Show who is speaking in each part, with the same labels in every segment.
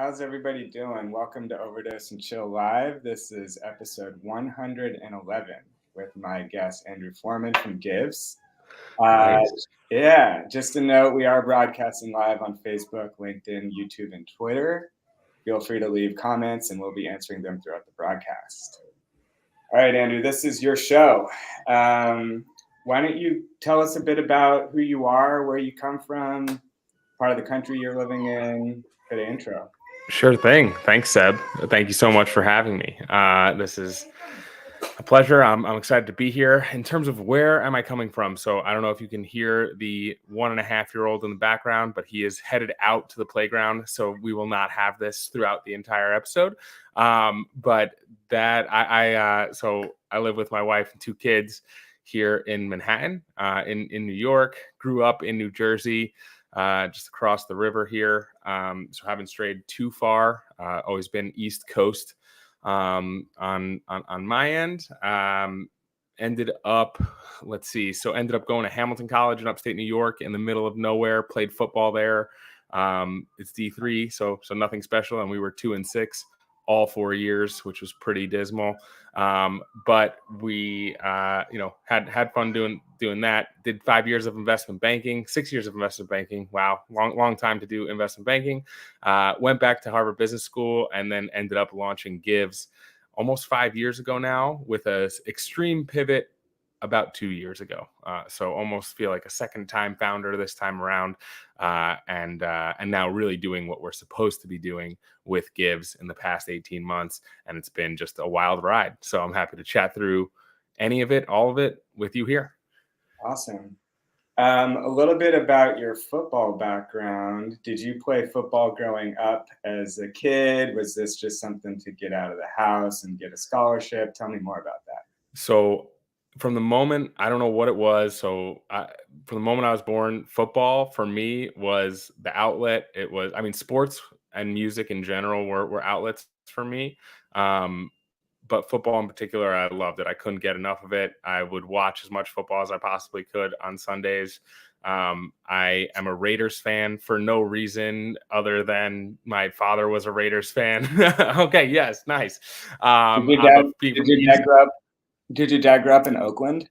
Speaker 1: How's everybody doing? Welcome to Overdose and Chill Live. This is episode 111 with my guest, Andrew Forman from Givz.
Speaker 2: Nice.
Speaker 1: Just a note, we are broadcasting live on Facebook, LinkedIn, YouTube, and Twitter. Feel free to leave comments and we'll be answering them throughout the broadcast. All right, Andrew, this is your show. Why don't you tell us a bit about who you are, where you come from, part of the country you're living in? Good intro.
Speaker 2: Sure thing. Thanks, Seb. Thank you so much for having me. This is a pleasure. I'm excited to be here. In terms of where am I coming from? So I don't know if you can hear the 1.5-year-old in the background, but he is headed out to the playground. So we will not have this throughout the entire episode. But that so I live with my wife and 2 kids here in Manhattan, in New York. Grew up in New Jersey. Just across the river here. So haven't strayed too far. Always been East Coast on my end. Ended up going to Hamilton College in upstate New York in the middle of nowhere. Played football there. It's D3, so nothing special. And we were 2-6 all 4 years, which was pretty dismal. But we, had fun doing that. Did 5 years of investment banking, 6 years of investment banking. Wow. Long time to do investment banking. Went back to Harvard Business School and then ended up launching Givz almost 5 years ago now with a extreme pivot about 2 years ago. So almost feel like a second time founder this time around. And now really doing what we're supposed to be doing with Givz in the past 18 months. And it's been just a wild ride. So I'm happy to chat through any of it, all of it with you here.
Speaker 1: Awesome. A little bit about your football background. Did you play football growing up as a kid? Was this just something to get out of the house and get a scholarship? Tell me more about that.
Speaker 2: So from the moment, I don't know what it was. So from the moment I was born, football for me was the outlet. Sports and music in general were outlets for me. But football in particular, I loved it. I couldn't get enough of it. I would watch as much football as I possibly could on Sundays. I am a Raiders fan for no reason other than my father was a Raiders fan. Okay, yes, nice.
Speaker 1: Did your dad grow up in Oakland?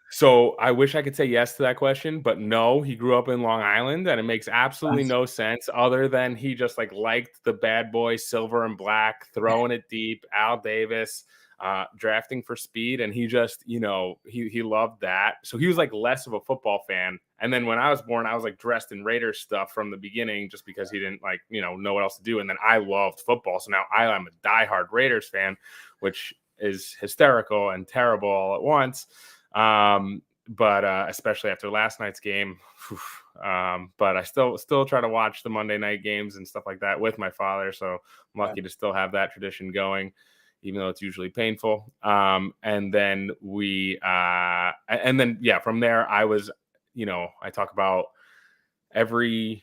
Speaker 2: So I wish I could say yes to that question, but no, he grew up in Long Island, and it makes absolutely no sense other than he just liked the bad boy silver and black, throwing it deep, Al Davis, drafting for speed. And he just, he loved that. So he was less of a football fan. And then when I was born, I was dressed in Raiders stuff from the beginning, just because he didn't know what else to do. And then I loved football. So now I am a diehard Raiders fan, which is hysterical and terrible all at once. But especially after last night's game, but I still try to watch the Monday night games and stuff like that with my father. So I'm lucky to still have that tradition going, even though it's usually painful. And then from there, I was, I talk about every,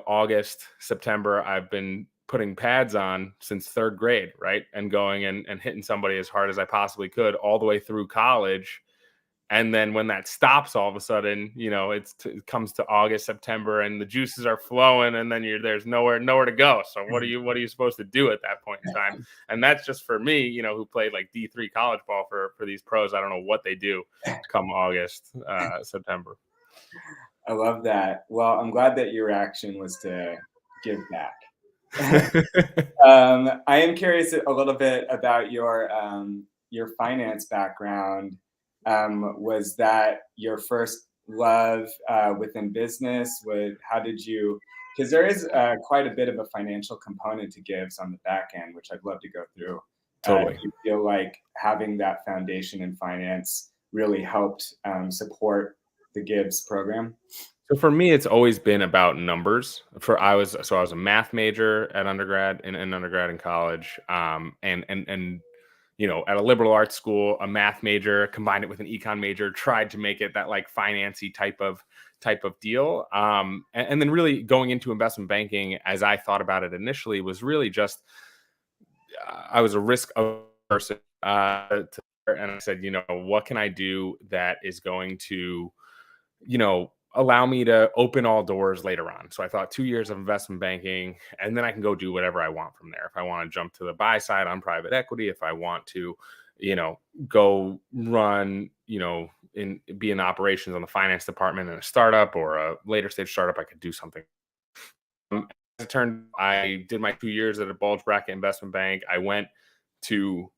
Speaker 2: August, September, I've been putting pads on since 3rd grade, right? And going and hitting somebody as hard as I possibly could all the way through college. And then when that stops, all of a sudden, it comes to August, September, and the juices are flowing, and then there's nowhere to go. So what are you supposed to do at that point in time? And that's just for me, who played D3 college ball for these pros. I don't know what they do come August, September.
Speaker 1: I love that. Well, I'm glad that your reaction was to give back. I am curious a little bit about your finance background. Was that your first love within business? Because there is quite a bit of a financial component to Givz on the back end, which I'd love to go through.
Speaker 2: Totally.
Speaker 1: Do you feel like having that foundation in finance really helped support the Givz program?
Speaker 2: So for me, it's always been about numbers. I was a math major at undergrad and college, and at a liberal arts school, a math major, combined it with an econ major, tried to make it that financy type of deal. And then really going into investment banking, as I thought about it initially, was really just, I was a risk person, and I said, what can I do that is going to, allow me to open all doors later on. So I thought 2 years of investment banking, and then I can go do whatever I want from there. If I want to jump to the buy side on private equity, if I want to, go run, be in operations on the finance department in a startup or a later stage startup, I could do something. As it turned, I did my 2 years at a bulge bracket investment bank. I went to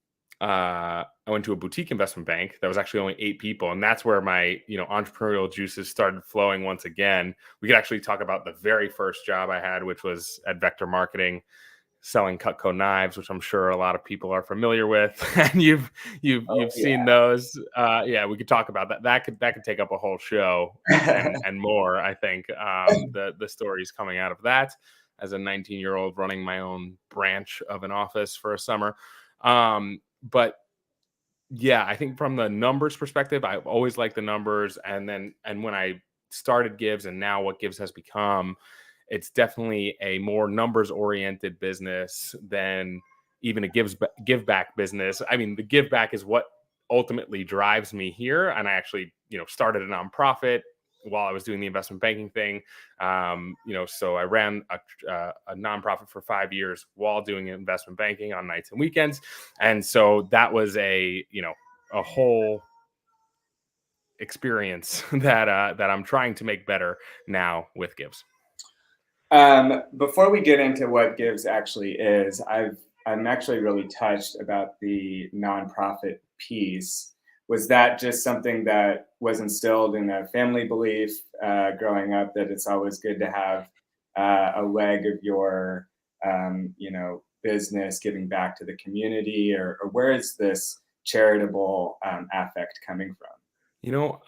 Speaker 2: a boutique investment bank that was actually only 8 people, and that's where my entrepreneurial juices started flowing once again. We could actually talk about the very first job I had, which was at Vector Marketing, selling Cutco knives, which I'm sure a lot of people are familiar with, and you've seen those. Yeah, we could talk about that. That could take up a whole show and more. I think the stories coming out of that as a 19-year-old running my own branch of an office for a summer. But yeah, I think from the numbers perspective, I've always liked the numbers. And when I started Givz and now what Givz has become, it's definitely a more numbers oriented business than even a give back business. I mean, the give back is what ultimately drives me here. And I actually, started a nonprofit while I was doing the investment banking thing. So I ran a nonprofit for 5 years while doing investment banking on nights and weekends. And so that was a whole experience that I'm trying to make better now with Givz.
Speaker 1: Before we get into what Givz actually is, I'm actually really touched about the nonprofit piece. Was that just something that was instilled in a family belief growing up, that it's always good to have a leg of your business giving back to the community, or where is this charitable affect coming from?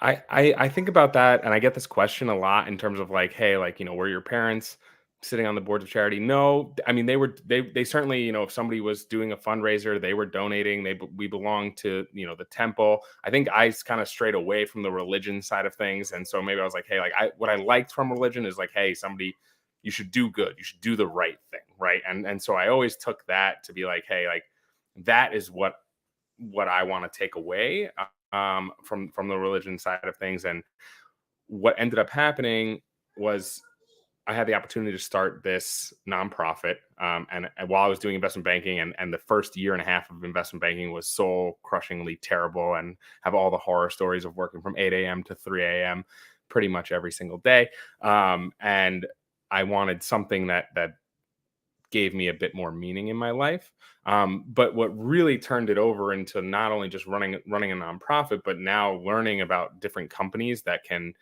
Speaker 2: I think about that, and I get this question a lot in terms of like, hey, were your parents sitting on the boards of charity? No, I mean, they certainly, if somebody was doing a fundraiser, they were donating. We belonged to, the temple. I think I kind of strayed away from the religion side of things. And so maybe I was like, hey, what I liked from religion is like, hey, you should do good. You should do the right thing. Right. And so I always took that to be like, hey, like that is what I want to take away from the religion side of things. And what ended up happening was I had the opportunity to start this nonprofit. And while I was doing investment banking, and the first year and a half of investment banking was soul crushingly terrible, and have all the horror stories of working from 8 a.m. to 3 a.m. pretty much every single day. And I wanted something that gave me a bit more meaning in my life. But what really turned it over into not only just running a nonprofit, but now learning about different companies that can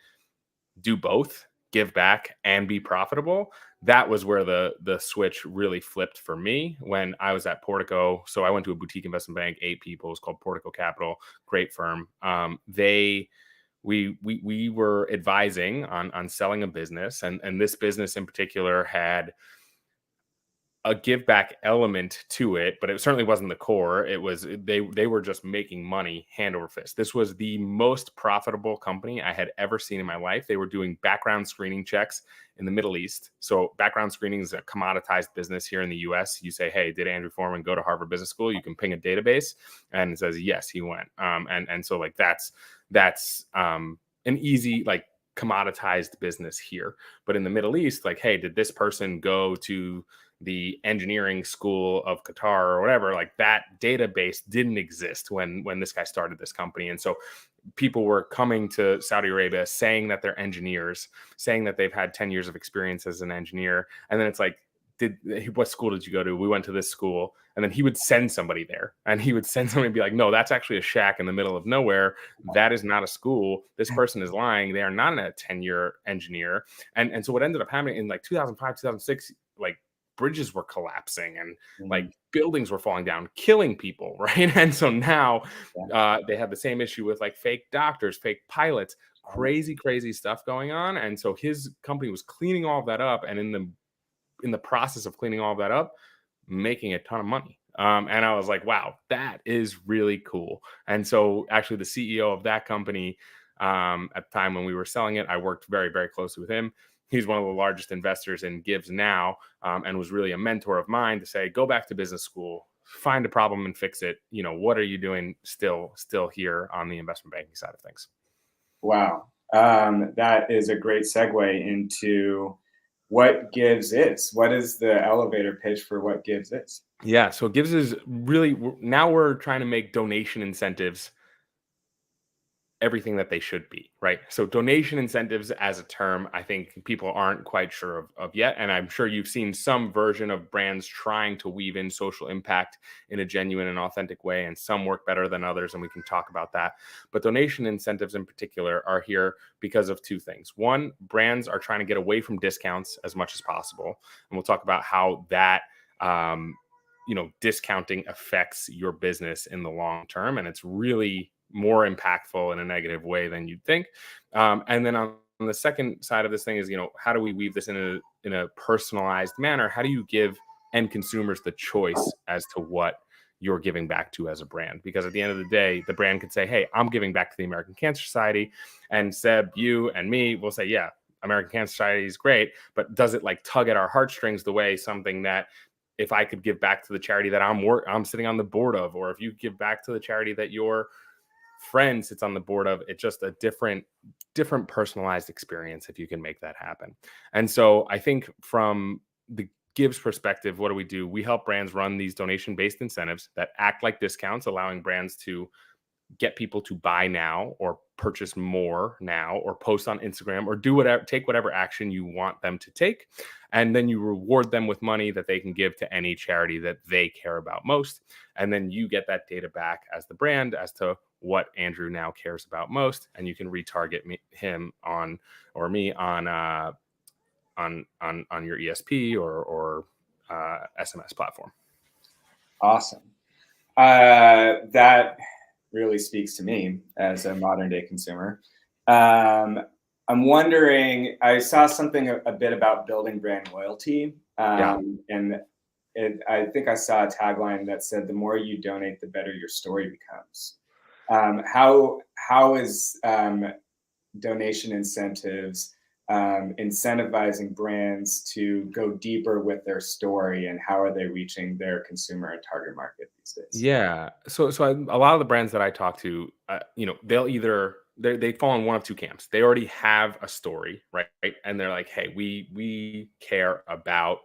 Speaker 2: do both, give back and be profitable. That was where the switch really flipped for me when I was at Portico. So I went to a boutique investment bank, 8 people. It's called Portico Capital, great firm. We were advising on selling a business, and this business in particular had a give back element to it, but it certainly wasn't the core. It was they were just making money hand over fist. This was the most profitable company I had ever seen in my life. They were doing background screening checks in the Middle East. So background screening is a commoditized business here in the US. You say, hey, did Andrew Forman go to Harvard Business School? You can ping a database and it says, yes, he went. And so like that's an easy, like, commoditized business here. But in the Middle East, like, hey, did this person go to the engineering school of Qatar or whatever? Like, that database didn't exist when this guy started this company. And so people were coming to Saudi Arabia saying that they're engineers, saying that they've had 10 years of experience as an engineer. And then it's like, what school did you go to? We went to this school. And then he would send somebody there, and he would send somebody and be like, no, that's actually a shack in the middle of nowhere. That is not a school. This person is lying. They are not a 10-year engineer. And so what ended up happening in like 2005, 2006, like, bridges were collapsing and like buildings were falling down, killing people, right? And so now they have the same issue with like fake doctors, fake pilots, crazy stuff going on. And so his company was cleaning all of that up, and in the process of cleaning all of that up, making a ton of money. And I was like, wow, that is really cool. And so actually the CEO of that company, at the time when we were selling it, I worked very, very closely with him. He's one of the largest investors in Givz now, and was really a mentor of mine to say, go back to business school, find a problem and fix it. What are you doing still here on the investment banking side of things?
Speaker 1: Wow. That is a great segue into what Givz is. What is the elevator pitch for what Givz is?
Speaker 2: Yeah, so Givz is really, now we're trying to make donation incentives everything that they should be, right? So donation incentives as a term, I think people aren't quite sure of yet. And I'm sure you've seen some version of brands trying to weave in social impact in a genuine and authentic way, and some work better than others, and we can talk about that. But donation incentives in particular are here because of two things. One, brands are trying to get away from discounts as much as possible. And we'll talk about how that discounting affects your business in the long term. And it's really more impactful in a negative way than you'd think. And then on the second side of this thing is, how do we weave this in a personalized manner? How do you give end consumers the choice as to what you're giving back to as a brand? Because at the end of the day, the brand could say, hey, I'm giving back to the American Cancer Society. And Seb, you and me will say, yeah, American Cancer Society is great, but does it like tug at our heartstrings the way something that if I could give back to the charity that I'm sitting on the board of, or if you give back to the charity that your friend sits on the board of, it's just a different personalized experience if you can make that happen. And so I think from the Givz perspective, what do? We help brands run these donation-based incentives that act like discounts, allowing brands to get people to buy now or purchase more now or post on Instagram or take whatever action you want them to take. And then you reward them with money that they can give to any charity that they care about most. And then you get that data back as the brand as to what Andrew now cares about most. And you can retarget him on or me on your ESP or SMS platform.
Speaker 1: Awesome. That really speaks to me as a modern day consumer. I'm wondering, I saw something a bit about building brand loyalty. And I think I saw a tagline that said, the more you donate, the better your story becomes. How is donation incentives incentivizing brands to go deeper with their story, and how are they reaching their consumer and target market these days?
Speaker 2: Yeah. So a lot of the brands that I talk to, they'll either they fall in one of two camps. They already have a story, right? And they're like, hey, we care about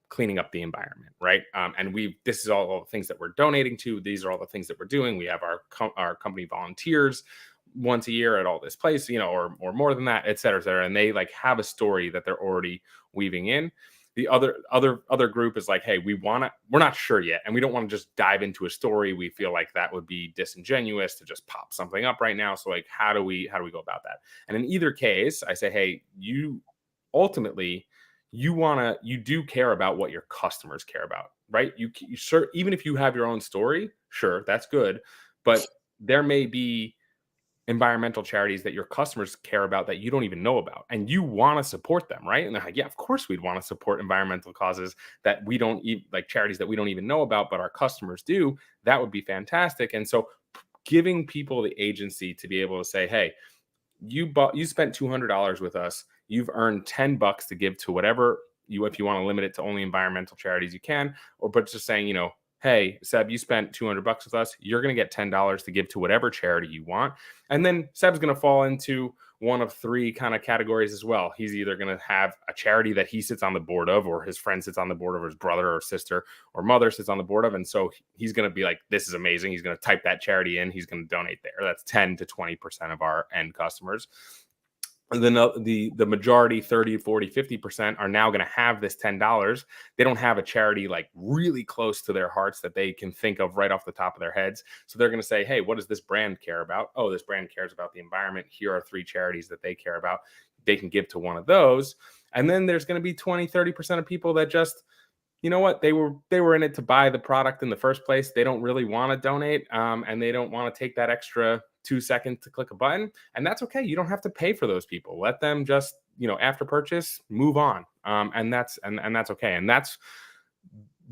Speaker 2: cleaning up the environment, right? And this is all the things that we're donating to. These are all the things that we're doing. We have our company volunteers once a year at all this place, or more than that, et cetera, et cetera. And they like have a story that they're already weaving in. The other group is like, hey, we're not sure yet, and we don't want to just dive into a story. We feel like that would be disingenuous to just pop something up right now. So like, how do we go about that? And in either case, I say, hey, you ultimately you do care about what your customers care about, right? You sure, even if you have your own story, sure, that's good, but there may be environmental charities that your customers care about that you don't even know about, and you want to support them, right? And they're like, yeah, of course we'd want to support environmental causes that we don't even like, charities that we don't even know about, but our customers do. That would be fantastic. And so giving people the agency to be able to say, hey, you spent $200 with us, you've earned $10 to give to whatever if you want to limit it to only environmental charities, you can, but just saying, hey, Seb, you spent $200 with us. You're going to get $10 to give to whatever charity you want. And then Seb's going to fall into one of three kind of categories as well. He's either going to have a charity that he sits on the board of, or his friend sits on the board of, or his brother or sister or mother sits on the board of. And so he's going to be like, this is amazing. He's going to type that charity in. He's going to donate there. That's 10 to 20% of our end customers. And then the majority, 30, 40, 50% are now going to have this $10. They don't have a charity like really close to their hearts that they can think of right off the top of their heads. So they're going to say, hey, what does this brand care about? Oh, this brand cares about the environment. Here are three charities that they care about. They can give to one of those. And then there's going to be 20, 30% of people that just, you know what, they were in it to buy the product in the first place. They don't really want to donate, and they don't want to take that extra 2 seconds to click a button, and that's okay. You don't have to pay for those people. Let them just, after purchase, move on, and that's okay. And that's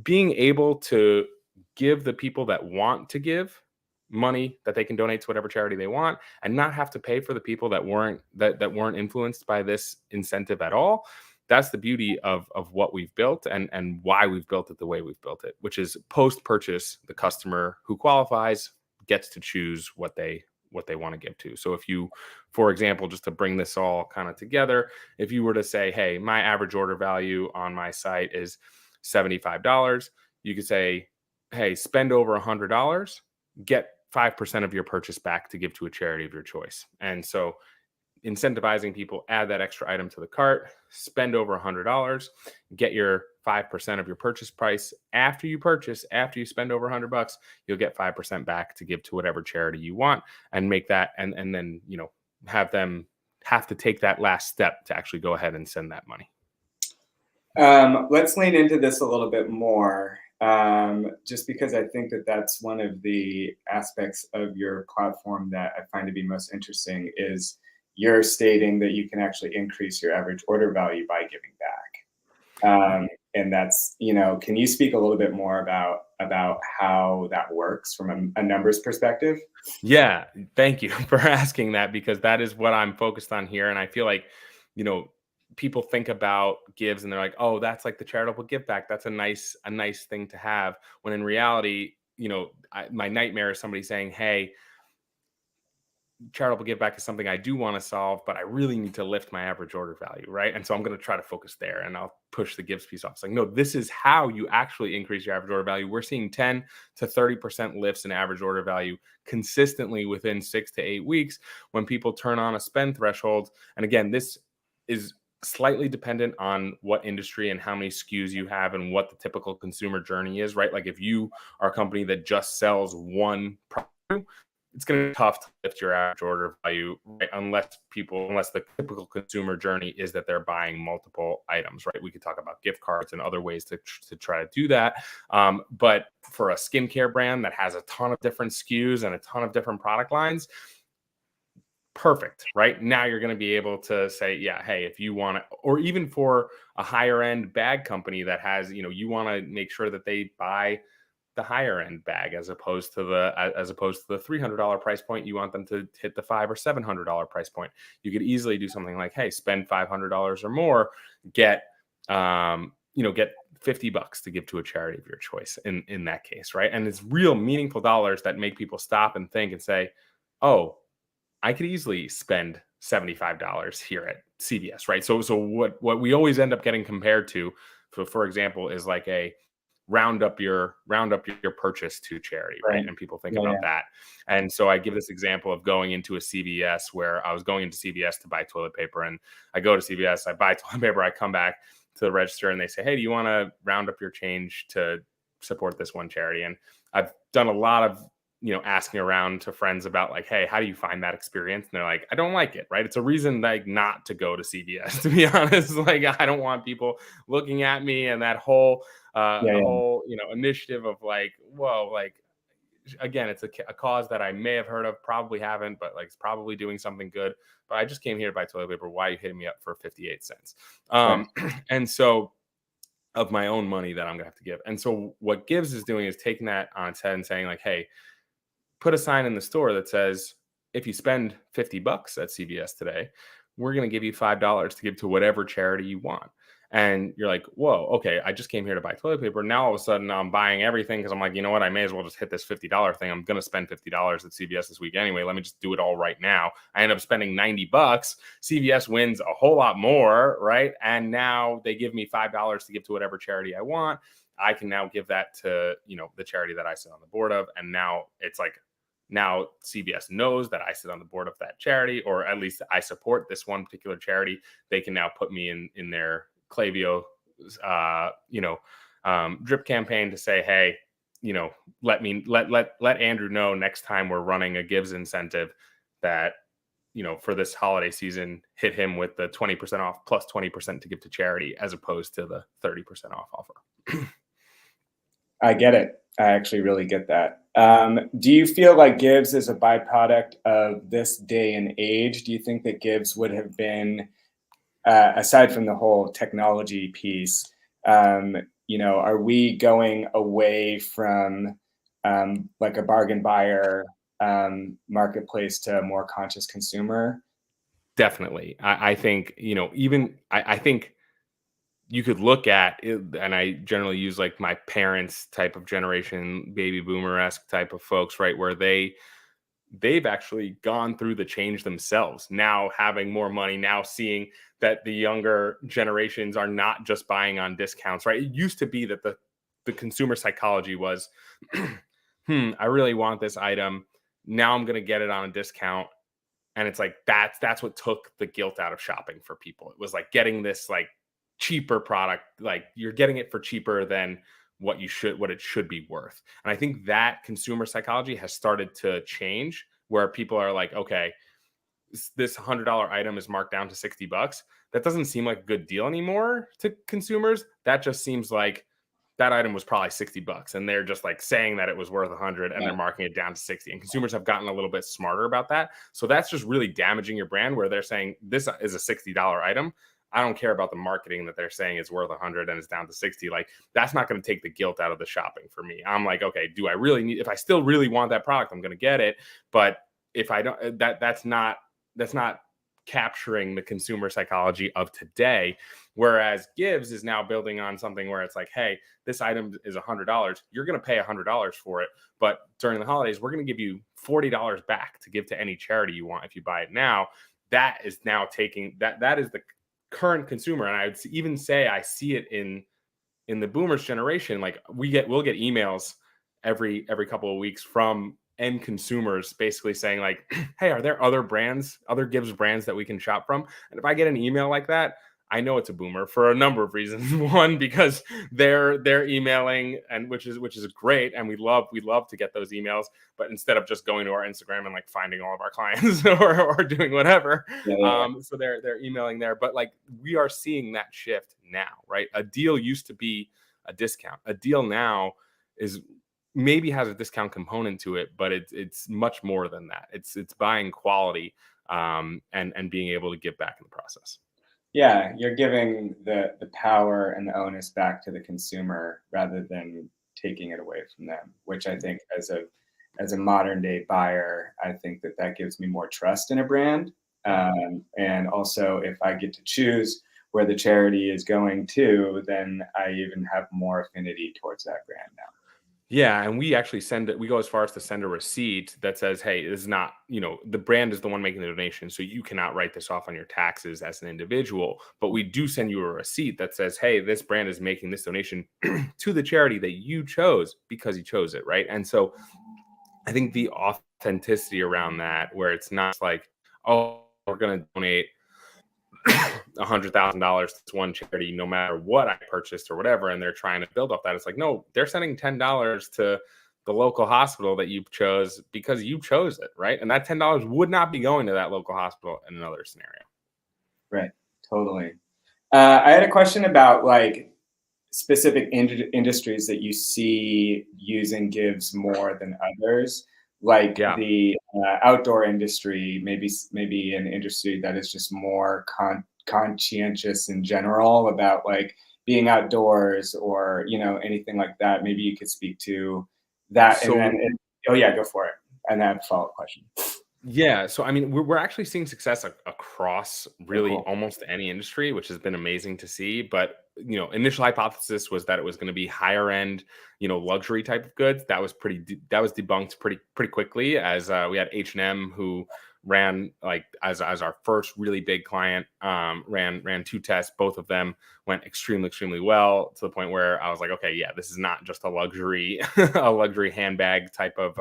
Speaker 2: being able to give the people that want to give money that they can donate to whatever charity they want, and not have to pay for the people that weren't influenced by this incentive at all. That's the beauty of what we've built and why we've built it the way we've built it, which is post-purchase, the customer who qualifies gets to choose what they want to give to. So if you, for example, just to bring this all kind of together, if you were to say, hey, my average order value on my site is $75, you could say, hey, spend over $100, get 5% of your purchase back to give to a charity of your choice. And so incentivizing people, add that extra item to the cart, spend over $100, get your 5% of your purchase price. After you purchase, after you spend over $100, you'll get 5% back to give to whatever charity you want, and make that, and then, have them have to take that last step to actually go ahead and send that money.
Speaker 1: Let's lean into this a little bit more, just because I think that that's one of the aspects of your platform that I find to be most interesting is you're stating that you can actually increase your average order value by giving back. And that's, can you speak a little bit more about how that works from a numbers perspective?
Speaker 2: Yeah, thank you for asking that, because that is what I'm focused on here. And I feel like, people think about Givz and they're like, oh, that's like the charitable give back. That's a nice thing to have. When in reality, my nightmare is somebody saying, hey, charitable give back is something I do want to solve, but I really need to lift my average order value, right? And so I'm going to try to focus there, and I'll push the Givz piece off. It's like, no, this is how you actually increase your average order value. We're seeing 10 to 30% lifts in average order value consistently within 6 to 8 weeks when people turn on a spend threshold. And again, this is slightly dependent on what industry and how many SKUs you have and what the typical consumer journey is, right? Like if you are a company that just sells one product, it's going to be tough to lift your average order value, right? Unless the typical consumer journey is that they're buying multiple items, right? We could talk about gift cards and other ways to try to do that. But for a skincare brand that has a ton of different SKUs and a ton of different product lines, perfect, right? Now you're going to be able to say, yeah, hey, if you want to, or even for a higher end bag company that has, you want to make sure that they buy the higher end bag as opposed to the $300 price point. You want them to hit the $500 or $700 price point. You could easily do something like, hey, spend $500 or more, get get $50 to give to a charity of your choice in that case, right? And it's real meaningful dollars that make people stop and think and say, oh, I could easily spend $75 here at CVS, right? So what we always end up getting compared to, for example, is like a round up your purchase to charity, right? And people think about that. And so I give this example of going into a CVS, where I was going into CVS to buy toilet paper, and I go to CVS, I buy toilet paper, I come back to the register, and they say, hey, do you want to round up your change to support this one charity? And I've done a lot of asking around to friends about like, hey, how do you find that experience? And they're like, I don't like it, right? It's a reason like not to go to CVS, to be honest. Like, I don't want people looking at me, and that whole whole initiative of like, whoa, like, again, it's a cause that I may have heard of, probably haven't, but like it's probably doing something good. But I just came here to buy toilet paper. Why are you hitting me up for 58 cents? And so, of my own money that I'm gonna have to give. And so what Givz is doing is taking that on its head and saying like, hey, put a sign in the store that says, if you spend $50 at CVS today, we're going to give you $5 to give to whatever charity you want. And you're like, whoa, okay, I just came here to buy toilet paper. Now all of a sudden I'm buying everything because I'm like, you know what? I may as well just hit this $50 thing. I'm going to spend $50 at CVS this week anyway. Let me just do it all right now. I end up spending $90. CVS wins a whole lot more, right? And now they give me $5 to give to whatever charity I want. I can now give that to, the charity that I sit on the board of. And now it's like, now CVS knows that I sit on the board of that charity, or at least I support this one particular charity. They can now put me in their Klaviyo, drip campaign to say, hey, let Andrew know next time we're running a Givz incentive that, for this holiday season, hit him with the 20% off plus 20% to give to charity, as opposed to the 30% off offer.
Speaker 1: I get it. I actually really get that. Do you feel like Givz is a byproduct of this day and age? Do you think that Givz would have been, aside from the whole technology piece, are we going away from like a bargain buyer marketplace to a more conscious consumer?
Speaker 2: Definitely. I think, I think you could look at it, and I generally use like my parents' type of generation, baby boomer-esque type of folks, right? Where they they've actually gone through the change themselves, now having more money, now seeing that the younger generations are not just buying on discounts, right? It used to be that the consumer psychology was, I really want this item. Now I'm going to get it on a discount. And it's like, that's what took the guilt out of shopping for people. It was like getting this like cheaper product, like you're getting it for cheaper than what it should be worth. And I think that consumer psychology has started to change, where people are like, okay, this $100 item is marked down to $60. That doesn't seem like a good deal anymore to consumers. That just seems like that item was probably $60, and they're just like saying that it was worth 100 and they're marking it down to 60. And consumers have gotten a little bit smarter about that. So that's just really damaging your brand, where they're saying this is a $60 item. I don't care about the marketing that they're saying is worth 100 and it's down to 60. Like, that's not going to take the guilt out of the shopping for me. I'm like, okay, do I really need, if I still really want that product, I'm going to get it. But if I don't, that's not capturing the consumer psychology of today. Whereas Givz is now building on something where it's like, hey, this item is $100. You're going to pay $100 for it. But during the holidays, we're going to give you $40 back to give to any charity you want if you buy it now. That is now taking that is the current consumer. And I would even say I see it in the boomers generation. Like, we'll get emails every couple of weeks from end consumers basically saying like, hey, are there other Givz brands that we can shop from? And if I get an email like that, I know it's a boomer for a number of reasons. One, because they're emailing, and which is great, and we love to get those emails. But instead of just going to our Instagram and like finding all of our clients or doing whatever, so they're emailing there. But like, we are seeing that shift now, right? A deal used to be a discount. A deal now is maybe has a discount component to it, but it's much more than that. It's buying quality, and being able to give back in the process.
Speaker 1: Yeah, you're giving the power and the onus back to the consumer rather than taking it away from them, which I think as a modern day buyer, I think that gives me more trust in a brand. And also, if I get to choose where the charity is going to, then I even have more affinity towards that brand now.
Speaker 2: Yeah, and we actually we go as far as to send a receipt that says, hey, this is not, the brand is the one making the donation, so you cannot write this off on your taxes as an individual. But we do send you a receipt that says, hey, this brand is making this donation to the charity that you chose because you chose it, right? And so I think the authenticity around that, where it's not like, oh, we're going to donate $100,000 to one charity, no matter what I purchased or whatever, and they're trying to build off that. It's like, no, they're sending $10 to the local hospital that you chose because you chose it, right? And that $10 would not be going to that local hospital in another scenario.
Speaker 1: Right, totally. I had a question about like specific industries that you see using Givz more than others, like the outdoor industry, maybe an industry that is just more conscientious in general about like being outdoors, or anything like that. Maybe you could speak to that.
Speaker 2: So,
Speaker 1: and then go for it, and then I have a follow-up question.
Speaker 2: Yeah, so I mean, we're actually seeing success across really almost any industry, which has been amazing to see. But initial hypothesis was that it was going to be higher end, luxury type of goods. That was debunked pretty quickly, as we had H&M, who ran like as our first really big client, ran 2 tests. Both of them went extremely well, to the point where I was like, okay, yeah, this is not just a luxury handbag type of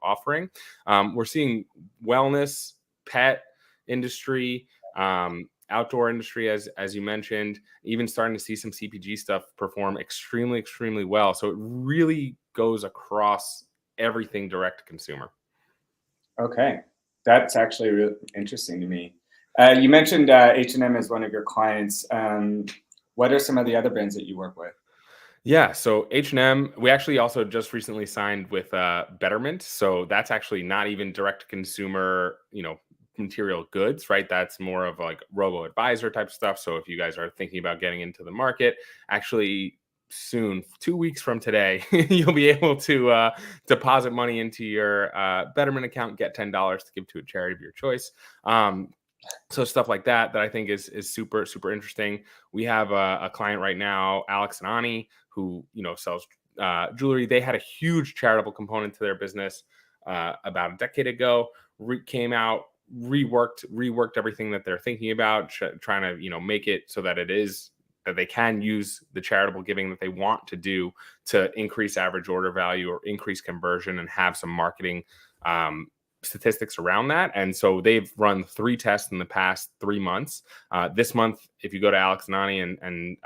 Speaker 2: offering. We're seeing wellness, pet industry, outdoor industry, as you mentioned, even starting to see some CPG stuff perform extremely well. So it really goes across everything direct to consumer.
Speaker 1: Okay, that's actually really interesting to me. You mentioned H&M as one of your clients. What are some of the other brands that you work with?
Speaker 2: Yeah, so H&M, we actually also just recently signed with Betterment. So that's actually not even direct to consumer, material goods, right? That's more of like robo-advisor type stuff. So if you guys are thinking about getting into the market, actually soon, 2 weeks from today, you'll be able to deposit money into your Betterment account, get $10 to give to a charity of your choice. So stuff like that I think is super interesting. We have a client right now, Alex and Ani, who sells jewelry. They had a huge charitable component to their business about a decade ago, came out, reworked everything that they're thinking about, trying to make it so that it is that they can use the charitable giving that they want to do to increase average order value or increase conversion and have some marketing statistics around that. And so they've run 3 tests in the past 3 months. This month, if you go to Alex Nani and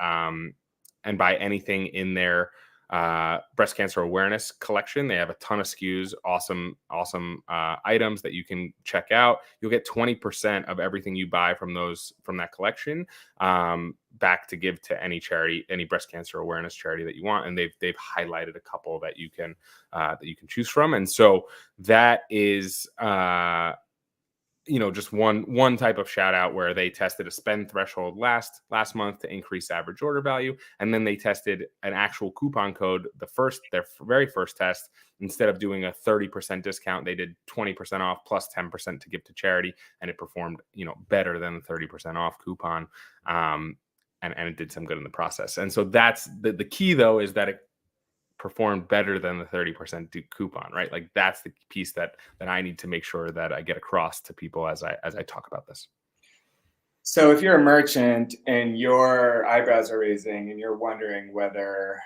Speaker 2: buy anything in their breast cancer awareness collection, they have a ton of SKUs, awesome items that you can check out. You'll get 20% of everything you buy from that collection back to give to any charity, any breast cancer awareness charity that you want. And they've highlighted a couple that you can choose from. And so that is just one type of shout out where they tested a spend threshold last month to increase average order value. And then they tested an actual coupon code. Their very first test, instead of doing a 30% discount, they did 20% off plus 10% to give to charity. And it performed, better than the 30% off coupon. And it did some good in the process. And so that's the key though, is that it performed better than the 30% coupon, right? Like that's the piece that I need to make sure that I get across to people as I talk about this.
Speaker 1: So if you're a merchant and your eyebrows are raising and you're wondering whether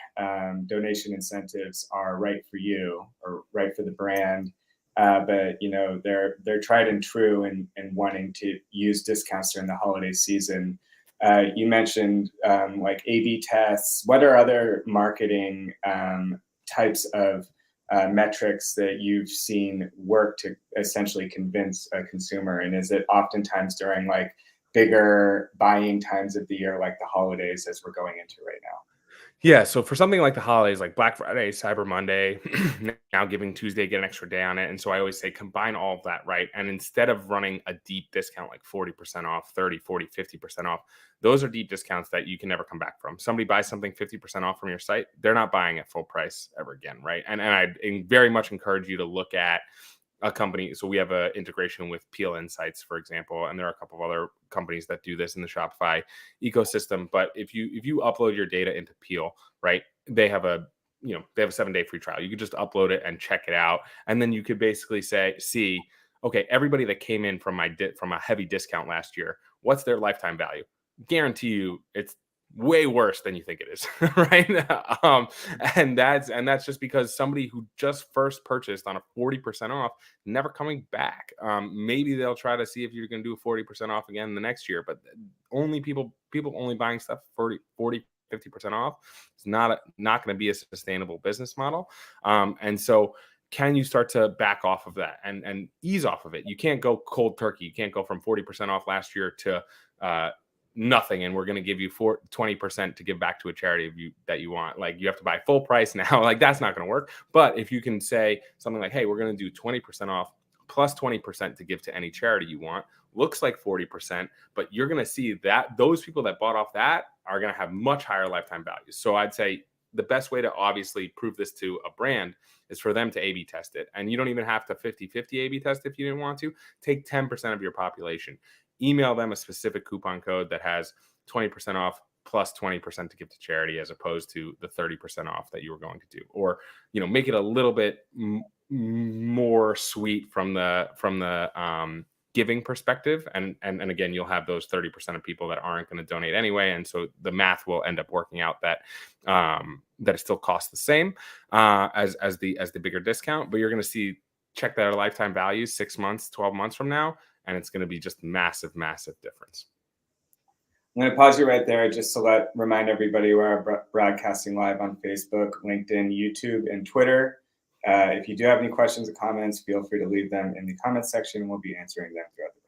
Speaker 1: donation incentives are right for you or right for the brand, but they're tried and true and wanting to use discounts during the holiday season. You mentioned like A/B tests. What are other marketing types of metrics that you've seen work to essentially convince a consumer? And is it oftentimes during like bigger buying times of the year, like the holidays, as we're going into right now?
Speaker 2: Yeah, so for something like the holidays, like Black Friday, Cyber Monday, now Giving Tuesday, get an extra day on it. And so I always say combine all of that, right? And instead of running a deep discount like 40% off, 30, 40, 50% off, those are deep discounts that you can never come back from. Somebody buys something 50% off from your site, they're not buying at full price ever again, right? And I very much encourage you to look at a company. So we have an integration with Peel Insights, for example, and there are a couple of other companies that do this in the Shopify ecosystem. But if you upload your data into Peel, right, they have a 7-day free trial. You could just upload it and check it out, and then you could basically see, okay, everybody that came in from a heavy discount last year, what's their lifetime value? Guarantee you, it's way worse than you think it is, right? And that's just because somebody who just first purchased on a 40% off, never coming back. Maybe they'll try to see if you're going to do a 40% off again the next year, but only people only buying stuff 40, 50% off. It's not going to be a sustainable business model. And so can you start to back off of that and ease off of it? You can't go cold turkey. You can't go from 40% off last year to nothing, and we're going to give you 20% to give back to a charity that you want. Like, you have to buy full price now. Like, that's not going to work. But if you can say something like, hey, we're going to do 20% off plus 20% to give to any charity you want, looks like 40%, but you're going to see that those people that bought off that are going to have much higher lifetime values. So I'd say the best way to obviously prove this to a brand is for them to A/B test it. And you don't even have to 50-50 A/B test if you didn't want to. Take 10% of your population, email them a specific coupon code that has 20% off plus 20% to give to charity, as opposed to the 30% off that you were going to do. Or, make it a little bit more sweet from the giving perspective. And again, you'll have those 30% of people that aren't going to donate anyway. And so the math will end up working out that it still costs the same as the bigger discount, but you're going to check that lifetime values 6 months, 12 months from now, and it's going to be just massive difference.
Speaker 1: I'm going to pause you right there just to remind everybody we're broadcasting live on Facebook, LinkedIn, YouTube, and Twitter. If you do have any questions or comments, feel free to leave them in the comments section, and we'll be answering them throughout the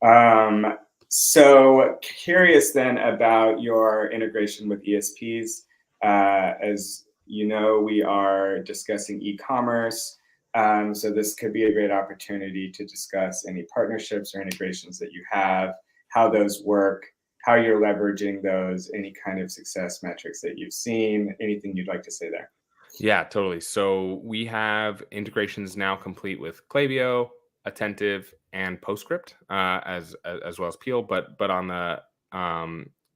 Speaker 1: broadcast. So curious then about your integration with ESPs. As you know, we are discussing e-commerce. So this could be a great opportunity to discuss any partnerships or integrations that you have, how those work, how you're leveraging those, any kind of success metrics that you've seen, anything you'd like to say there.
Speaker 2: Yeah, totally. So we have integrations now complete with Klaviyo, Attentive, and PostScript, as well as Peel. But on the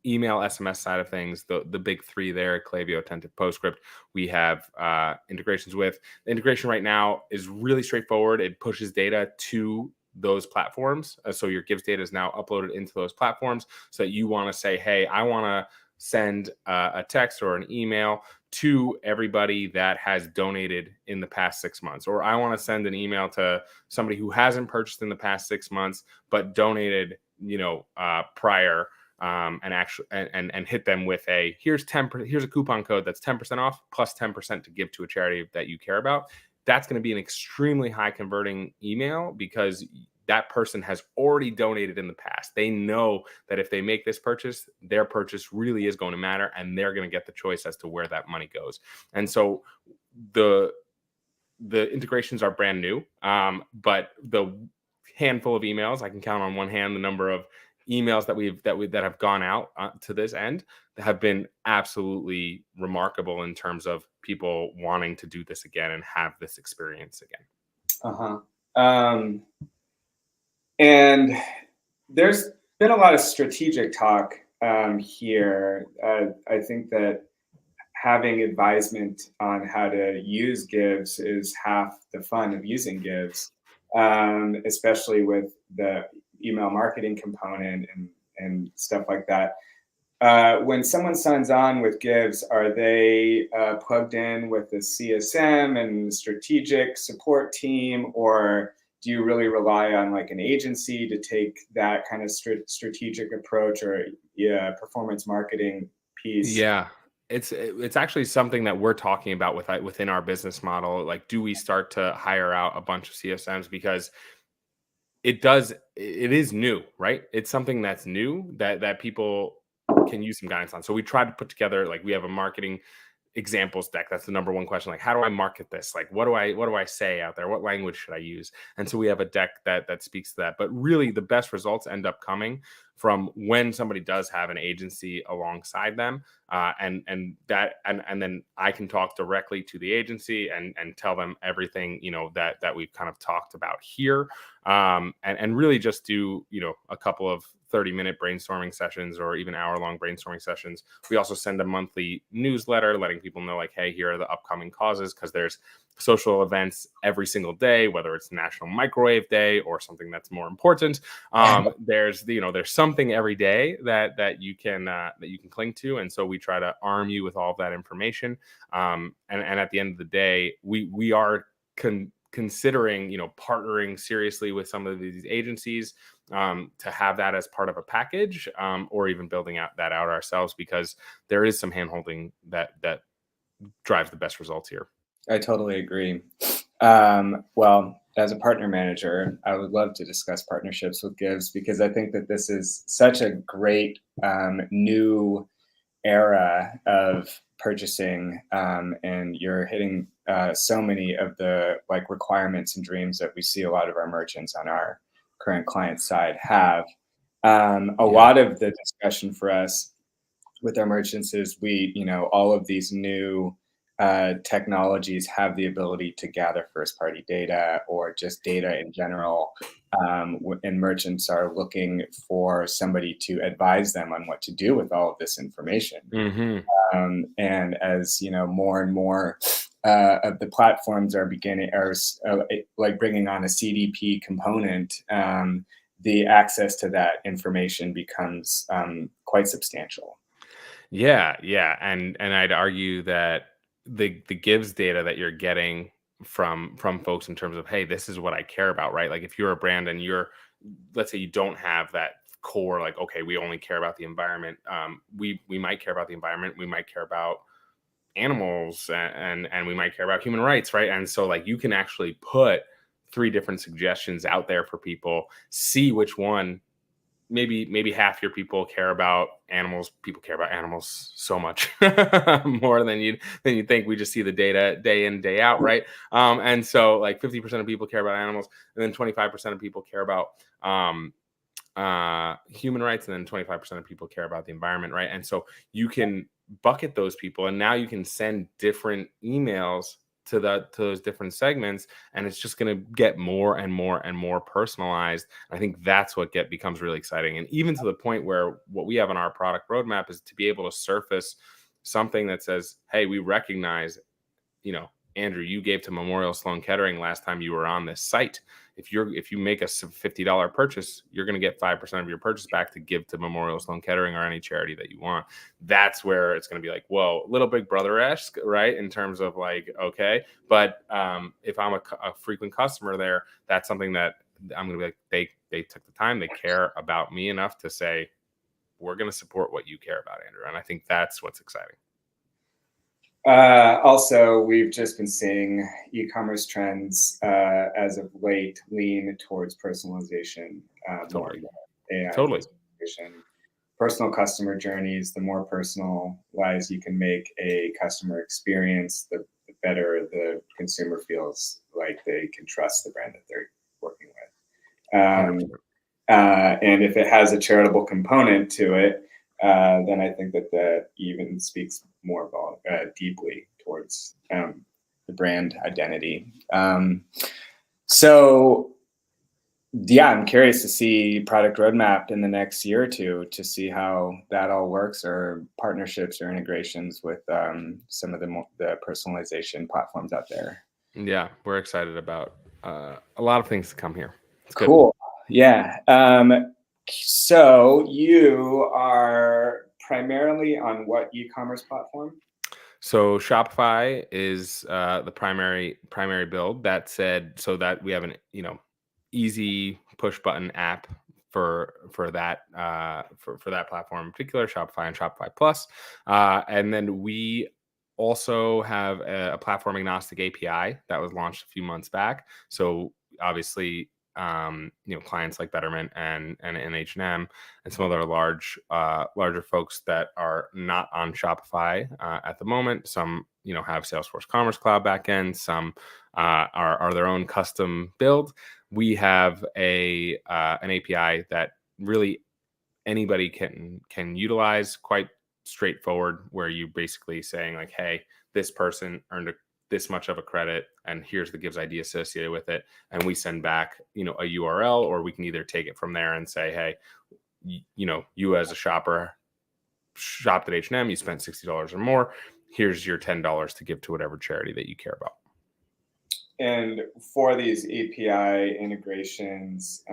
Speaker 2: email, SMS side of things, the big three there, Klaviyo, Attentive, PostScript, we have integrations with. The integration right now is really straightforward. It pushes data to those platforms. So your Givz data is now uploaded into those platforms so that you want to say, hey, I want to send a text or an email to everybody that has donated in the past 6 months, or I want to send an email to somebody who hasn't purchased in the past 6 months but donated, prior, and actually and hit them with a here's a coupon code that's 10% off plus 10% to give to a charity that you care about. That's going to be an extremely high converting email because that person has already donated in the past. They know that if they make this purchase, their purchase really is going to matter, and they're going to get the choice as to where that money goes. And so the integrations are brand new, but the handful of emails, I can count on one hand the number of emails that have gone out to this end that have been absolutely remarkable in terms of people wanting to do this again and have this experience again.
Speaker 1: And there's been a lot of strategic talk here. I think that having advisement on how to use Givz is half the fun of using Givz, especially with the email marketing component and stuff like that. When someone signs on with Givz, are they plugged in with the CSM and strategic support team, or do you really rely on like an agency to take that kind of strategic approach or performance marketing piece?
Speaker 2: Yeah. It's actually something that we're talking about within our business model. Like, do we start to hire out a bunch of CSMs? Because it is new, right? It's something that's new that people can use some guidance on. So we tried to put together, like, we have a marketing examples deck. That's the number one question. Like, how do I market this? Like, what do I say out there? What language should I use? And so we have a deck that speaks to that. But really, the best results end up coming from when somebody does have an agency alongside them, and then I can talk directly to the agency and tell them everything that we've kind of talked about here, and really just do a couple of 30-minute brainstorming sessions or even hour-long brainstorming sessions. We also send a monthly newsletter letting people know, like, hey, here are the upcoming causes, because there's social events every single day, whether it's National Microwave Day or something that's more important. There's something every day that you can cling to, and so we try to arm you with all of that information. And at the end of the day, we are considering partnering seriously with some of these agencies, to have that as part of a package, or even building out ourselves, because there is some handholding that drives the best results here.
Speaker 1: I totally agree. Well, as a partner manager, I would love to discuss partnerships with Givz, because I think that this is such a great new era of purchasing, and you're hitting so many of the requirements and dreams that we see a lot of our merchants on our current client side have. A lot of the discussion for us with our merchants is all of these new technologies have the ability to gather first-party data or just data in general, and merchants are looking for somebody to advise them on what to do with all of this information.
Speaker 2: Mm-hmm.
Speaker 1: And as more and more of the platforms are bringing on a CDP component, the access to that information becomes quite substantial.
Speaker 2: Yeah, and I'd argue that the Givz data that you're getting from folks in terms of, hey, this is what I care about, right? Like, if you're a brand and let's say you don't have that core, like, okay, we only care about the environment. We might care about the environment. We might care about animals, and we might care about human rights, right? And so, like, you can actually put 3 different suggestions out there for people, see which one. Maybe half your people care about animals. People care about animals so much more than you think. We just see the data day in, day out, right? And so, like, 50% of people care about animals, and then 25% of people care about human rights, and then 25% of people care about the environment, right? And so you can bucket those people, and now you can send different emails to those different segments, and it's just going to get more and more and more personalized. I think that's what becomes really exciting, and even to the point where what we have on our product roadmap is to be able to surface something that says, hey, we recognize, Andrew, you gave to Memorial Sloan Kettering last time you were on this site. If you make a $50 purchase, you're going to get 5% of your purchase back to give to Memorial Sloan Kettering or any charity that you want. That's where it's going to be like, whoa, little Big Brother-esque, right? In terms of like, okay, but if I'm a frequent customer there, that's something that I'm going to be like, they took the time, they care about me enough to say, we're going to support what you care about, Andrew. And I think that's what's exciting.
Speaker 1: Also, we've just been seeing e-commerce trends as of late lean towards personalization.
Speaker 2: Totally.
Speaker 1: More AI
Speaker 2: Totally.
Speaker 1: personalization. Personal customer journeys, the more personalized you can make a customer experience, the better the consumer feels like they can trust the brand that they're working with. And if it has a charitable component to it, then I think that even speaks more deeply towards the brand identity. So yeah, I'm curious to see product roadmap in the next year or two to see how that all works, or partnerships or integrations with some of the personalization platforms out there.
Speaker 2: Yeah, we're excited about a lot of things to come here. It's
Speaker 1: cool. Good. Yeah. So you are primarily on what e-commerce platform?
Speaker 2: So Shopify is the primary build. That said, so that we have an easy push button app for that for that platform in particular, Shopify and Shopify Plus, and then we also have a platform agnostic API that was launched a few months back. So obviously, clients like Betterment and H&M and some other larger folks that are not on Shopify at the moment. Some have Salesforce Commerce Cloud backend. Some are their own custom build. We have an API that really anybody can utilize, quite straightforward, where you basically saying like, hey, this person earned this much of a credit, and here's the Givz ID associated with it, and we send back a URL, or we can either take it from there and say, hey, you as a shopper shopped at H&M, you spent $60 or more, here's your $10 to give to whatever charity that you care about.
Speaker 1: And for these API integrations,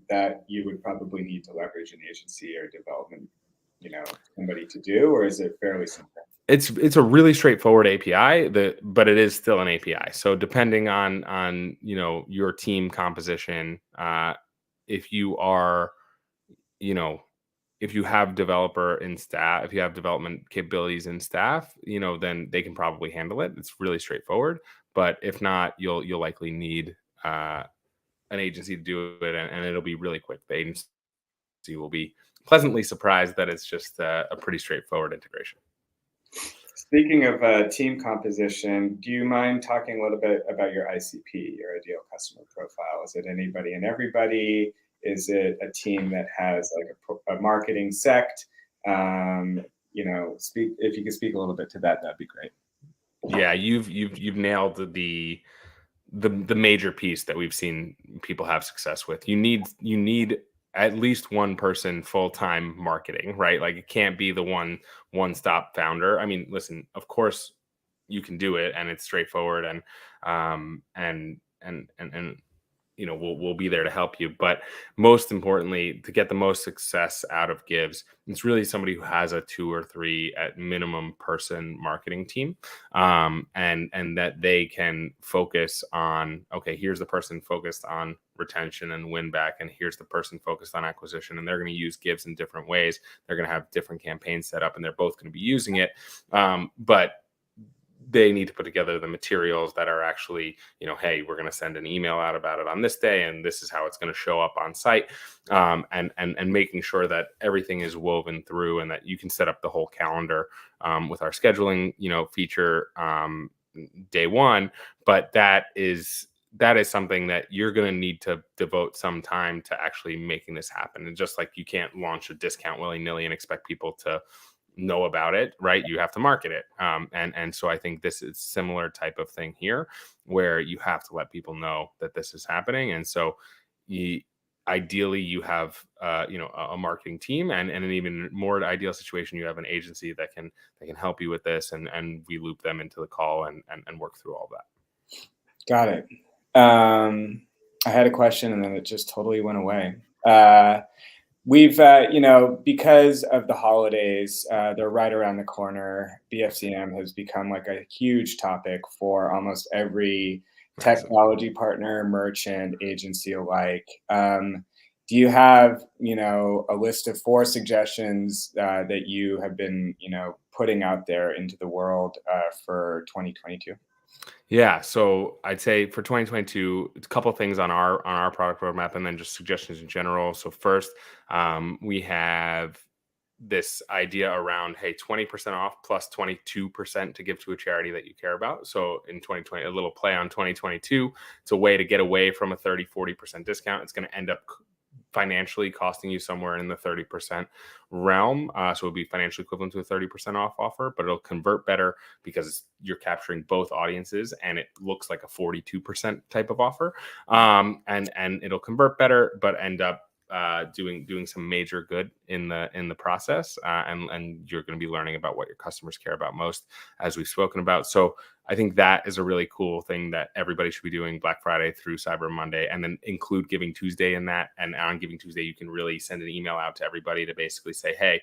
Speaker 1: that you would probably need to leverage an agency or development, somebody to do, or is it fairly simple?
Speaker 2: It's a really straightforward API, but it is still an API. So depending on your team composition, if you are, if you have developer in staff, if you have development capabilities in staff, then they can probably handle it. It's really straightforward. But if not, you'll likely need an agency to do it, and it'll be really quick. The agency will be pleasantly surprised that it's just a pretty straightforward integration.
Speaker 1: Speaking of team composition, do you mind talking a little bit about your ICP, your ideal customer profile? Is it anybody and everybody? Is it a team that has like a marketing sect? If you could speak a little bit to that, that'd be great.
Speaker 2: Yeah, you've nailed the major piece that we've seen people have success with. You need at least one person full-time marketing, right? Like it can't be the one-stop founder. I mean, listen, of course you can do it, and it's straightforward, and we'll be there to help you. But most importantly, to get the most success out of Givz, it's really somebody who has a 2 or 3 at minimum person marketing team, and that they can focus on, okay, here's the person focused on retention and win back, and here's the person focused on acquisition, and they're going to use Givz in different ways. They're going to have different campaigns set up, and they're both going to be using it. But they need to put together the materials that are actually, hey, we're going to send an email out about it on this day, and this is how it's going to show up on site, and making sure that everything is woven through, and that you can set up the whole calendar with our scheduling, feature day one. But that is something that you're going to need to devote some time to actually making this happen. And just like you can't launch a discount willy-nilly and expect people to know about it, right? You have to market it. And so I think this is similar type of thing here, where you have to let people know that this is happening. And so ideally you have a marketing team, and an even more ideal situation, you have an agency that can help you with this, and we loop them into the call and work through all that.
Speaker 1: Got it. I had a question and then it just totally went away. We've, because of the holidays, they're right around the corner. BFCM has become like a huge topic for almost every technology partner, merchant, agency alike. Do you have, a list of 4 suggestions that you have been, putting out there into the world for 2022?
Speaker 2: Yeah, so I'd say for 2022, it's a couple of things on our product roadmap, and then just suggestions in general. So first, we have this idea around, hey, 20% off plus 22% to give to a charity that you care about. So in 2020, a little play on 2022. It's a way to get away from a 30-40% discount. It's going to end up financially costing you somewhere in the 30% realm. So it'll be financially equivalent to a 30% off offer, but it'll convert better because you're capturing both audiences, and it looks like a 42% type of offer. And it'll convert better, but end up doing some major good in the process. And you're going to be learning about what your customers care about most, as we've spoken about. So I think that is a really cool thing that everybody should be doing Black Friday through Cyber Monday, and then include Giving Tuesday in that. And on Giving Tuesday, you can really send an email out to everybody to basically say, hey,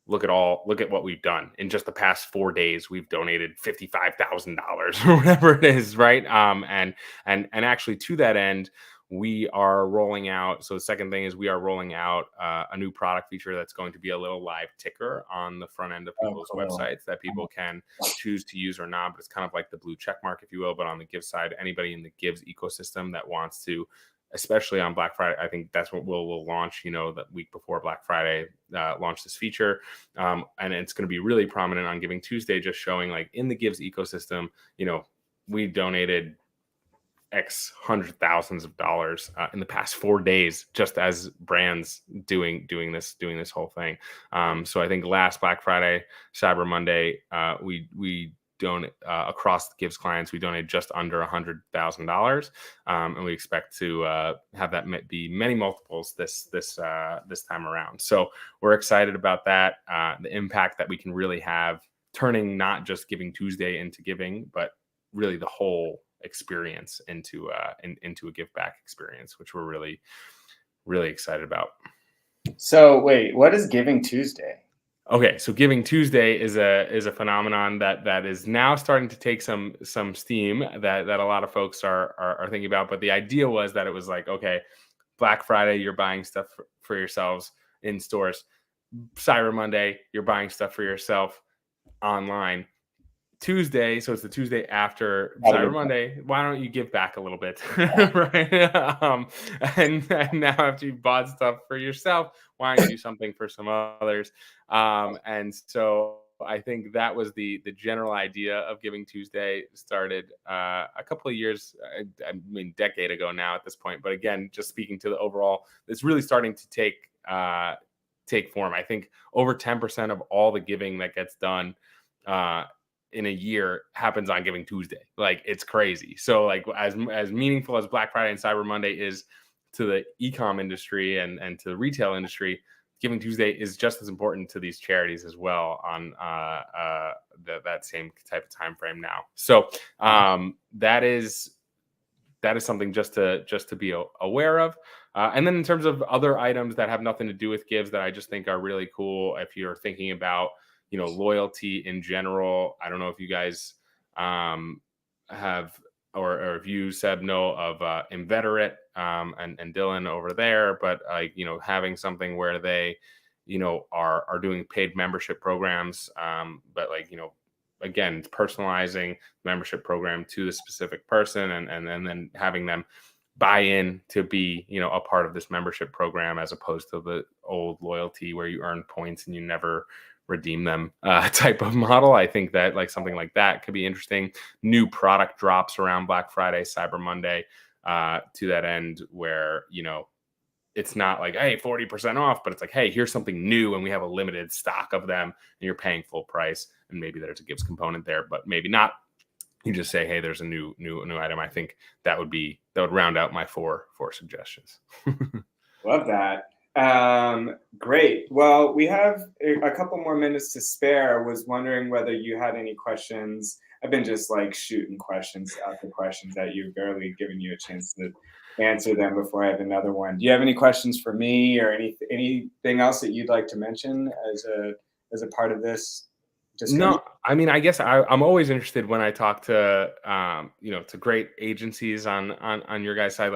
Speaker 2: look at what we've done in just the past 4 days. We've donated $55,000 or whatever it is, right? And actually, to that end, we are rolling out. So the second thing is we are rolling out a new product feature that's going to be a little live ticker on the front end of people's websites that people can choose to use or not. But it's kind of like the blue check mark, if you will. But on the Givz side, anybody in the Givz ecosystem that wants to, especially on Black Friday, I think that's what we'll launch, the week before Black Friday, launch this feature. And it's going to be really prominent on Giving Tuesday, just showing like in the Givz ecosystem, we donated X hundred thousands of dollars in the past 4 days, just as brands doing this whole thing. So I think last Black Friday, Cyber Monday, we donate across the Givz clients, we donated just under $100,000, and we expect to have that be many multiples this time around. So we're excited about that, the impact that we can really have, turning not just Giving Tuesday into giving, but really the whole experience into a give back experience, which we're really, really excited about.
Speaker 1: So wait, what is Giving Tuesday?
Speaker 2: Okay, so Giving Tuesday is a phenomenon that is now starting to take some steam that a lot of folks are thinking about. But the idea was that it was like, okay, Black Friday, you're buying stuff for yourselves in stores. Cyber Monday, you're buying stuff for yourself online. Tuesday, so it's the Tuesday after Cyber Monday, why don't you give back a little bit, right? And now after you bought stuff for yourself, why don't you do something for some others? And so I think that was the general idea of Giving Tuesday. Started a couple of years, decade ago now at this point. But again, just speaking to the overall, it's really starting to take form. I think over 10% of all the giving that gets done in a year happens on Giving Tuesday. Like, it's crazy. So like as meaningful as Black Friday and Cyber Monday is to the e-com industry and to the retail industry, Giving Tuesday is just as important to these charities as well on that same type of time frame now. So that is something just to be aware of. And then in terms of other items that have nothing to do with Givz that I just think are really cool, if you're thinking about loyalty in general. I don't know if you guys have or if you, Seb, know of Inveterate and Dylan over there, but having something where they are doing paid membership programs, but again, it's personalizing membership program to the specific person, and then having them buy in to be a part of this membership program, as opposed to the old loyalty where you earn points and you never redeem them type of model. I think that something like that could be interesting. New product drops around Black Friday, Cyber Monday, to that end, where it's not like, hey, 40% off, but it's like, hey, here's something new and we have a limited stock of them and you're paying full price. And maybe there's a Givz component there, but maybe not. You just say, hey, there's a new item. I think that would round out my four suggestions.
Speaker 1: Love that. Great. Well, we have a couple more minutes to spare. I was wondering whether you had any questions. I've been just like shooting questions after questions at you, barely giving you a chance to answer them before I have another one. Do you have any questions for me or anything else that you'd like to mention as a part of this discussion?
Speaker 2: No, I mean, I guess I'm always interested when I talk to to great agencies on your guys' side.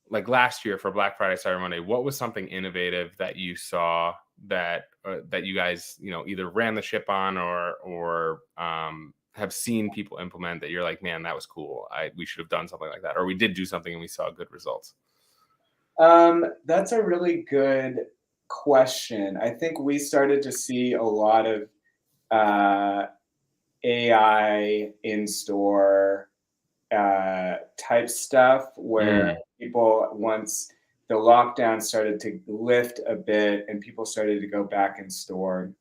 Speaker 2: Like last year for Black Friday, Cyber Monday, what was something innovative that you saw that that you guys either ran the ship on or have seen people implement that you're like, man, that was cool. We should have done something like that, or we did do something and we saw good results.
Speaker 1: That's a really good question. I think we started to see a lot of AI in store type stuff where people, once the lockdown started to lift a bit and people started to go back in store,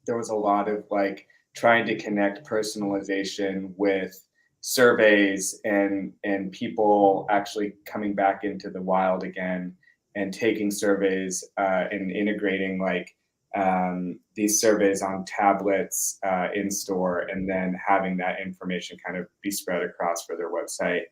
Speaker 1: there was a lot of like trying to connect personalization with surveys and people actually coming back into the wild again and taking surveys and integrating like these surveys on tablets in store and then having that information kind of be spread across for their website.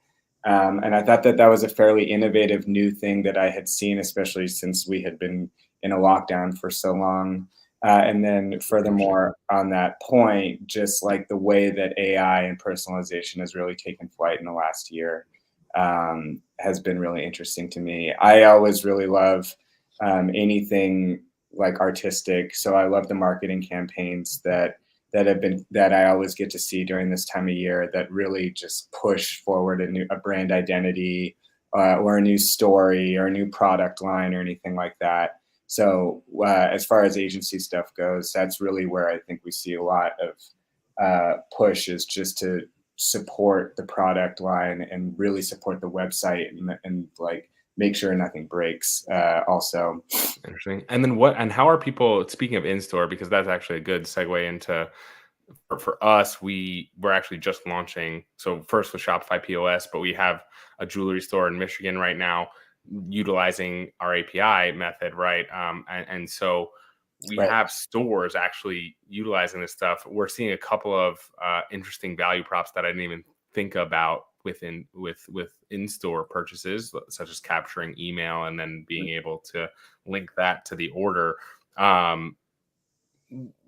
Speaker 1: And I thought that was a fairly innovative new thing that I had seen, especially since we had been in a lockdown for so long. And then furthermore, on that point, just like the way that AI and personalization has really taken flight in the last year has been really interesting to me. I always really love anything like artistic. So I love the marketing campaigns that I always get to see during this time of year that really just push forward a brand identity or a new story or a new product line or anything like that. So as far as agency stuff goes, that's really where I think we see a lot of push, is just to support the product line and really support the website and like make sure nothing breaks also.
Speaker 2: Interesting. And then how are people, speaking of in-store, because that's actually a good segue into, for us, we're actually just launching. So first with Shopify POS, but we have a jewelry store in Michigan right now utilizing our API method, right? And so we have stores actually utilizing this stuff. We're seeing a couple of interesting value props that I didn't even think about with in-store purchases, such as capturing email and then being able to link that to the order.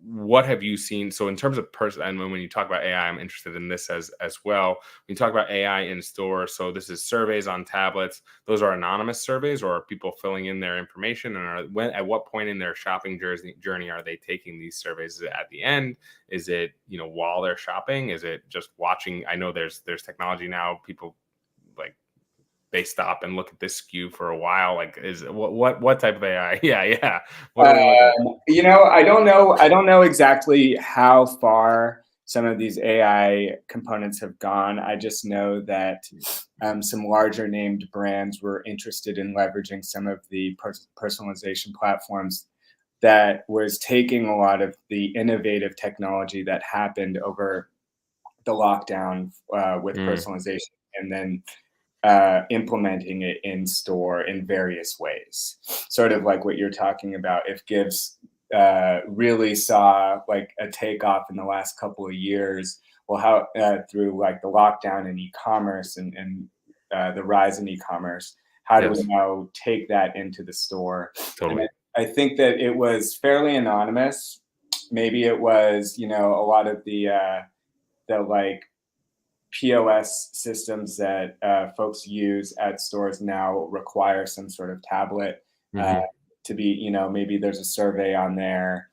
Speaker 2: What have you seen? So in terms of and when you talk about AI, I'm interested in this as well. When you talk about AI in store, so this is surveys on tablets. Those are anonymous surveys, or are people filling in their information? And at what point in their shopping journey are they taking these surveys? Is it at the end? Is it while they're shopping? Is it just watching? I know there's technology now. People like they stop and look at this SKU for a while. Like, is what type of AI? Yeah. What are we looking at?
Speaker 1: I don't know exactly how far some of these AI components have gone. I just know that some larger named brands were interested in leveraging some of the personalization platforms that was taking a lot of the innovative technology that happened over the lockdown with personalization and then implementing it in store in various ways, sort of like what you're talking about. If Givz really saw like a takeoff in the last couple of years, well, how through like the lockdown and e-commerce and the rise in e-commerce, how do we now take that into the store?
Speaker 2: Totally.
Speaker 1: And I think that it was fairly anonymous. Maybe it was, a lot of the like POS systems that folks use at stores now require some sort of tablet to be, maybe there's a survey on there.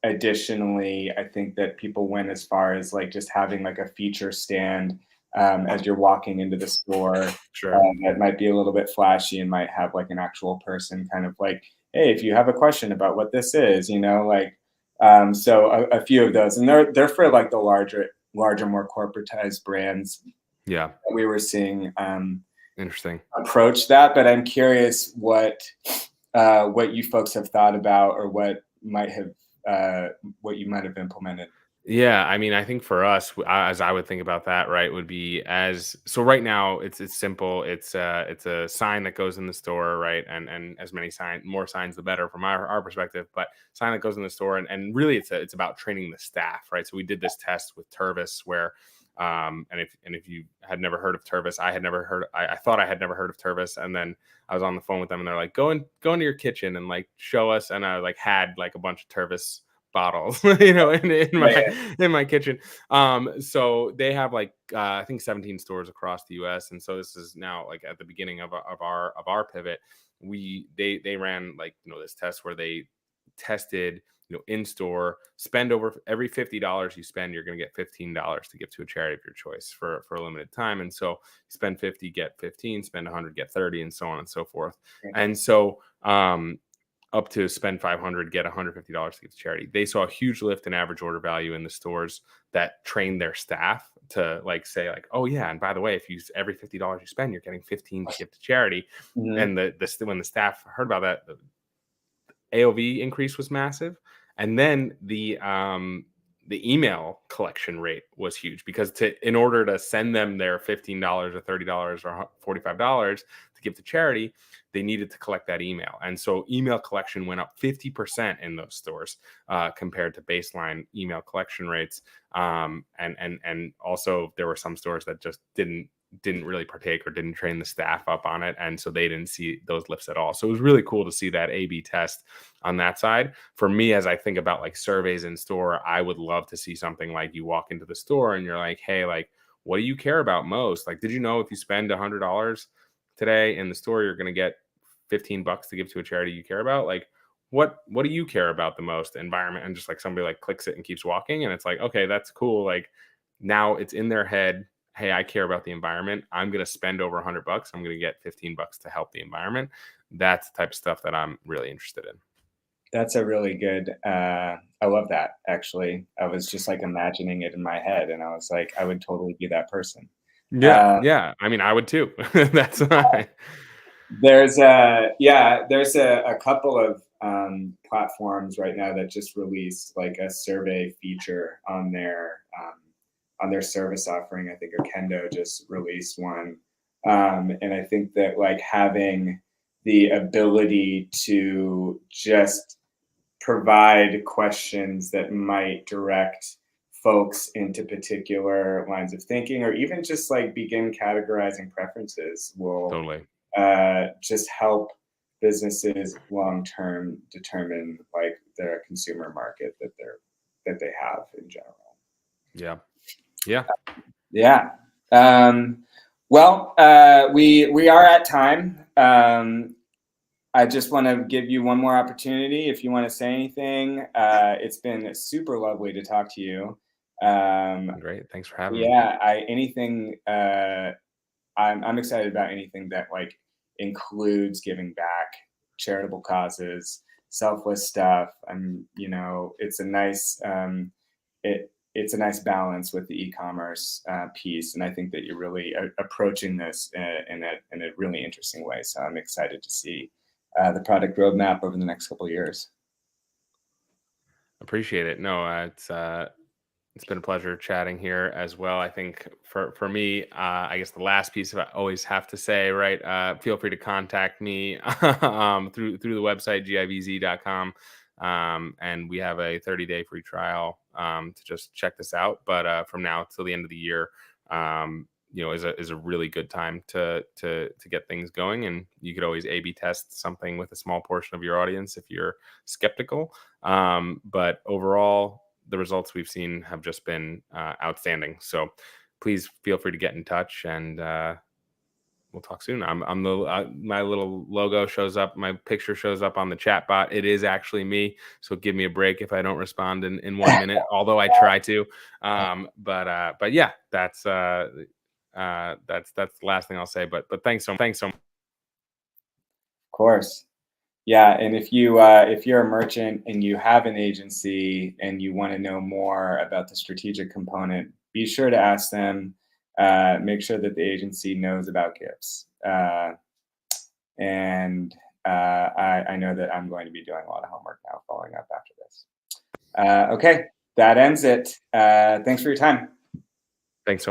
Speaker 1: Additionally, I think that people went as far as like just having like a feature stand as you're walking into the store.
Speaker 2: Sure.
Speaker 1: That might be a little bit flashy and might have like an actual person kind of like, hey, if you have a question about what this is, so a few of those, and they're for like the larger, more corporatized brands.
Speaker 2: Yeah,
Speaker 1: we were seeing.
Speaker 2: Interesting.
Speaker 1: approach that, but I'm curious what you folks have thought about, or what you might have implemented.
Speaker 2: Yeah, I mean, I think for us, as I would think about that, right, would be as so right now it's simple. It's a sign that goes in the store, right, and as many more signs the better from our perspective. But sign that goes in the store, and really it's about training the staff, right? So we did this test with Tervis where, and if you had never heard of Tervis, I had never heard. I thought I had never heard of Tervis, and then I was on the phone with them, and they're like, go into your kitchen and like show us, and I like had like a bunch of Tervis bottles in my kitchen. So they have like I think 17 stores across the US, and so this is now like at the beginning of our pivot. They ran like this test where they tested in store, spend over every $50 you spend, you're going to get $15 to give to a charity of your choice for a limited time. And so spend 50, get 15, spend 100, get 30, and so on and so forth. And so up to spend 500, get $150 to give to charity. They saw a huge lift in average order value in the stores that trained their staff to like say like, oh yeah, and by the way, if you every $50 you spend, you're getting 15 to give to charity.
Speaker 1: Mm-hmm.
Speaker 2: And when the staff heard about that, the AOV increase was massive, and then the email collection rate was huge because in order to send them their $15 or $30 or $45 to give to charity, they needed to collect that email. And so email collection went up 50% in those stores compared to baseline email collection rates. And also there were some stores that just didn't really partake or didn't train the staff up on it. And so they didn't see those lifts at all. So it was really cool to see that A/B test on that side. For me, as I think about like surveys in store, I would love to see something like you walk into the store and you're like, hey, like, what do you care about most? Like, did you know if you spend $100 today in the store, you're going to get $15 to give to a charity you care about? Like, what do you care about the most? Environment. And just like somebody like clicks it and keeps walking. And it's like, okay, that's cool. Like now it's in their head. Hey, I care about the environment. I'm going to spend over $100. I'm going to get $15 to help the environment. That's the type of stuff that I'm really interested in.
Speaker 1: That's a really good, I love that, actually. I was just like imagining it in my head, and I was like, I would totally be that person.
Speaker 2: Yeah. Yeah. I mean, I would too. That's fine.
Speaker 1: There's a couple of platforms right now that just released like a survey feature on their service offering. I think Okendo just released one, and I think that like having the ability to just provide questions that might direct folks into particular lines of thinking, or even just like begin categorizing preferences will
Speaker 2: Totally.
Speaker 1: just help businesses long term determine like their consumer market that they have in general.
Speaker 2: Yeah. Yeah.
Speaker 1: Yeah. Well, we are at time. I just want to give you one more opportunity if you want to say anything. It's been super lovely to talk to you.
Speaker 2: Great. Thanks for having me.
Speaker 1: Yeah. I'm excited about anything that like includes giving back, charitable causes, selfless stuff. It's a nice it's a nice balance with the e-commerce piece, and I think that you're really approaching this in a really interesting way. So I'm excited to see the product roadmap over the next couple of years.
Speaker 2: Appreciate it. No, it's been a pleasure chatting here as well. I think for me, I guess the last piece of I always have to say, right? Feel free to contact me through the website givz.com, and we have a 30-day free trial to just check this out. But from now till the end of the year, is a really good time to get things going. And you could always A/B test something with a small portion of your audience if you're skeptical. But overall, the results we've seen have just been outstanding. So please feel free to get in touch, and we'll talk soon. My little logo shows up, my picture shows up on the chat bot. It is actually me, so give me a break if I don't respond in 1 minute. Although I try to, but yeah, that's the last thing I'll say. But thanks so much.
Speaker 1: Of course. Yeah, and if you're a merchant and you have an agency and you want to know more about the strategic component, be sure to ask them. Make sure that the agency knows about Givz. And I know that I'm going to be doing a lot of homework now following up after this. Okay, that ends it. Thanks for your time.